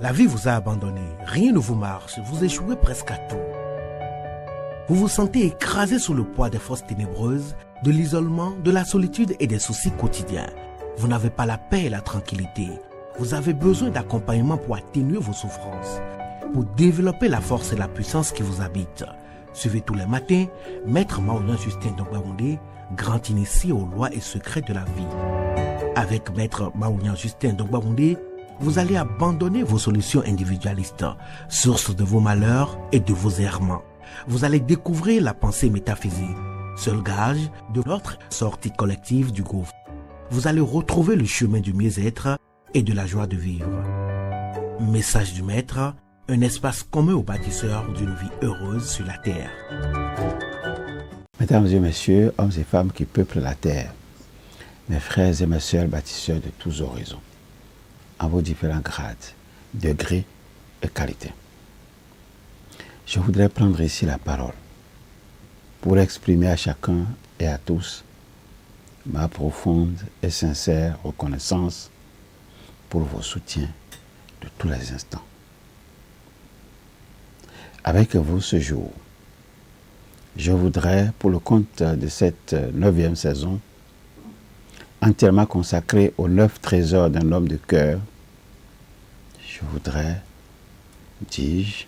La vie vous a abandonné, rien ne vous marche, vous échouez presque à tout. Vous vous sentez écrasé sous le poids des forces ténébreuses, de l'isolement, de la solitude et des soucis quotidiens. Vous n'avez pas la paix et la tranquillité. Vous avez besoin d'accompagnement pour atténuer vos souffrances, pour développer la force et la puissance qui vous habitent. Suivez tous les matins Maître Maouyan Justin Dongbaoundé, grand initié aux lois et secrets de la vie. Avec Maître Maouyan Justin Dongbaoundé, vous allez abandonner vos solutions individualistes, source de vos malheurs et de vos errements. Vous allez découvrir la pensée métaphysique, seul gage de notre sortie collective du gouffre. Vous allez retrouver le chemin du mieux-être et de la joie de vivre. Message du Maître, un espace commun aux bâtisseurs d'une vie heureuse sur la terre. Mesdames et messieurs, hommes et femmes qui peuplent la terre, mes frères et mes sœurs bâtisseurs de tous horizons, en vos différents grades, degrés et qualités. Je voudrais prendre ici la parole pour exprimer à chacun et à tous ma profonde et sincère reconnaissance pour vos soutiens de tous les instants. Avec vous ce jour, je voudrais, pour le compte de cette 9e saison, entièrement consacrée aux 9 trésors d'un homme de cœur, je voudrais, dis-je,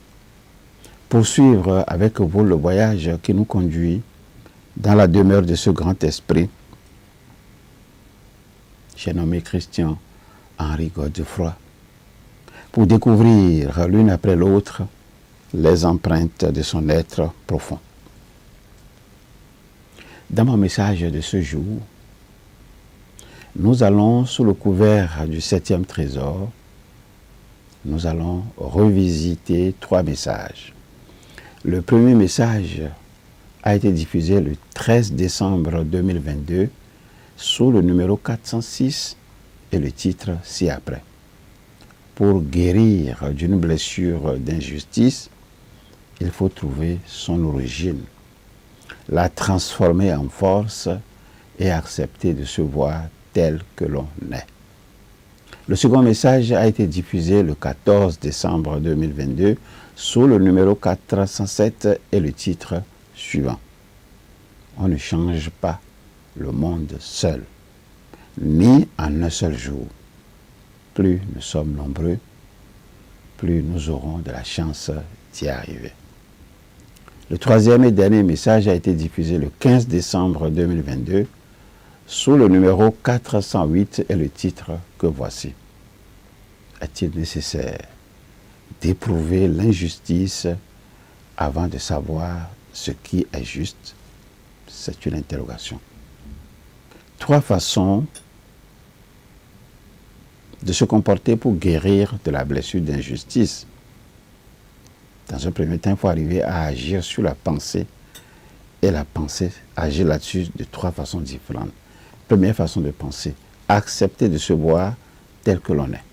poursuivre avec vous le voyage qui nous conduit dans la demeure de ce grand esprit. J'ai nommé Christian-Henri Godefroy, pour découvrir l'une après l'autre les empreintes de son être profond. Dans mon message de ce jour, nous allons, sous le couvert du 7e trésor, nous allons revisiter 3 messages. Le premier message a été diffusé le 13 décembre 2022 sous le numéro 406 et le titre ci-après. Pour guérir d'une blessure d'injustice, il faut trouver son origine, la transformer en force et accepter de se voir tel que l'on est. Le second message a été diffusé le 14 décembre 2022 sous le numéro 407 et le titre suivant. On ne change pas le monde seul, ni en un seul jour. Plus nous sommes nombreux, plus nous aurons de la chance d'y arriver. Le troisième et dernier message a été diffusé le 15 décembre 2022 sous le numéro 408 et le titre que voici. Est-il nécessaire d'éprouver l'injustice avant de savoir ce qui est juste? C'est une interrogation. 3 façons de se comporter pour guérir de la blessure d'injustice. Dans un premier temps, il faut arriver à agir sur la pensée. Et la pensée, agir là-dessus de 3 façons différentes. Première façon de penser, accepter de se voir tel que l'on est.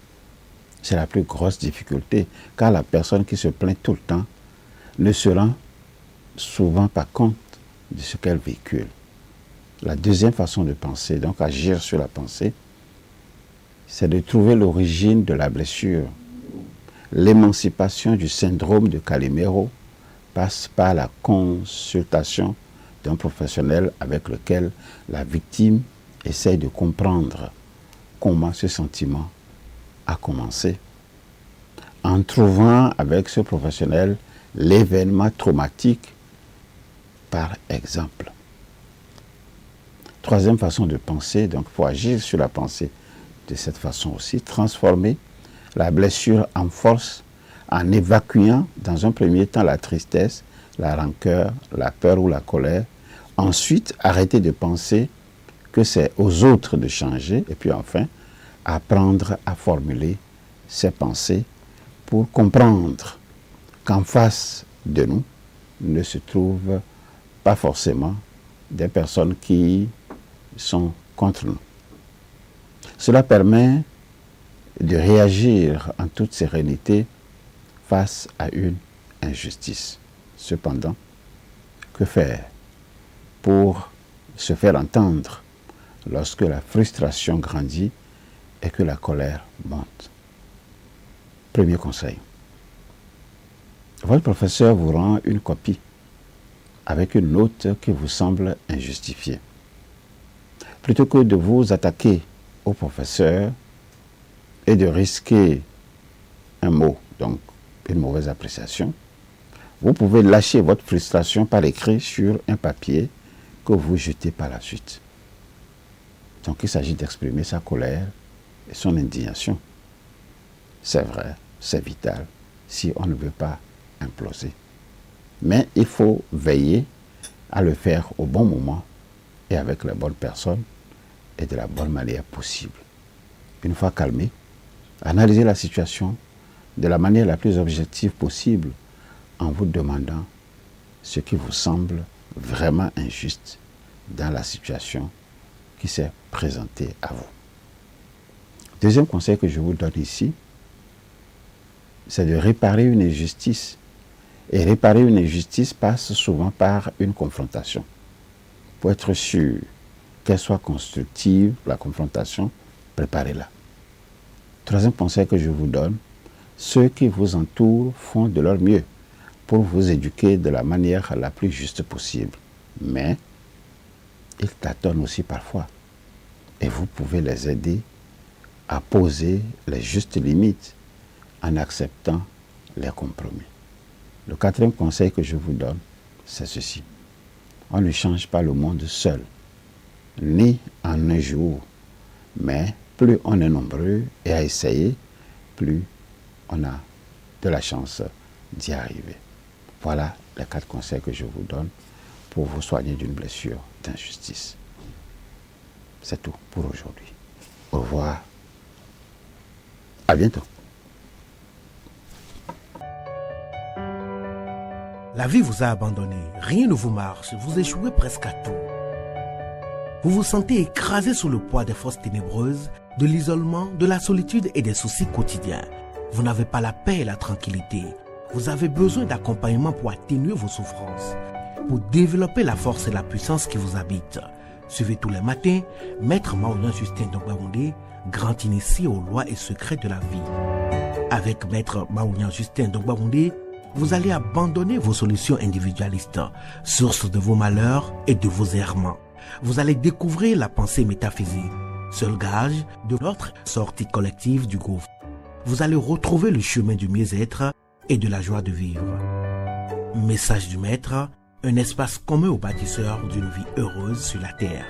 C'est la plus grosse difficulté, car la personne qui se plaint tout le temps ne se rend souvent pas compte de ce qu'elle véhicule. La deuxième façon de penser, donc agir sur la pensée, c'est de trouver l'origine de la blessure. L'émancipation du syndrome de Calimero passe par la consultation d'un professionnel avec lequel la victime essaye de comprendre comment ce sentiment a commencé, en trouvant avec ce professionnel l'événement traumatique, par exemple. Troisième façon de penser, donc il faut agir sur la pensée de cette façon aussi, transformer la blessure en force en évacuant dans un premier temps la tristesse, la rancœur, la peur ou la colère. Ensuite, arrêter de penser que c'est aux autres de changer. Et puis enfin, apprendre à formuler ses pensées pour comprendre qu'en face de nous ne se trouvent pas forcément des personnes qui sont contre nous. Cela permet de réagir en toute sérénité face à une injustice. Cependant, que faire pour se faire entendre lorsque la frustration grandit et que la colère monte? Premier conseil. Votre professeur vous rend une copie avec une note qui vous semble injustifiée. Plutôt que de vous attaquer au professeur et de risquer un mot, donc une mauvaise appréciation, vous pouvez lâcher votre frustration par écrit sur un papier que vous jetez par la suite. Donc il s'agit d'exprimer sa colère et son indignation. C'est vrai, c'est vital si on ne veut pas imploser. Mais il faut veiller à le faire au bon moment et avec la bonne personne et de la bonne manière possible. Une fois calmé, analysez la situation de la manière la plus objective possible en vous demandant ce qui vous semble vraiment injuste dans la situation qui s'est présentée à vous. Deuxième conseil que je vous donne ici, c'est de réparer une injustice. Et réparer une injustice passe souvent par une confrontation. Pour être sûr qu'elle soit constructive, la confrontation, préparez-la. Troisième conseil que je vous donne, ceux qui vous entourent font de leur mieux pour vous éduquer de la manière la plus juste possible. Mais ils tâtonnent aussi parfois. Et vous pouvez les aider à poser les justes limites en acceptant les compromis. Le quatrième conseil que je vous donne, c'est ceci. On ne change pas le monde seul, ni en un jour, mais plus on est nombreux et à essayer, plus on a de la chance d'y arriver. Voilà les 4 conseils que je vous donne pour vous soigner d'une blessure d'injustice. C'est tout pour aujourd'hui. Au revoir. À bientôt. La vie vous a abandonné, rien ne vous marche, vous échouez presque à tout. Vous vous sentez écrasé sous le poids des forces ténébreuses, de l'isolement, de la solitude et des soucis quotidiens. Vous n'avez pas la paix et la tranquillité. Vous avez besoin d'accompagnement pour atténuer vos souffrances, pour développer la force et la puissance qui vous habitent. Suivez tous les matins Maître Maouyan Justin Dongbaoundé, grand initié aux lois et secrets de la vie. Avec Maître Maouyan Justin Dongbaoundé, vous allez abandonner vos solutions individualistes, source de vos malheurs et de vos errements. Vous allez découvrir la pensée métaphysique, seul gage de notre sortie collective du gouffre. Vous allez retrouver le chemin du mieux-être et de la joie de vivre. Message du Maître, un espace commun aux bâtisseurs d'une vie heureuse sur la terre.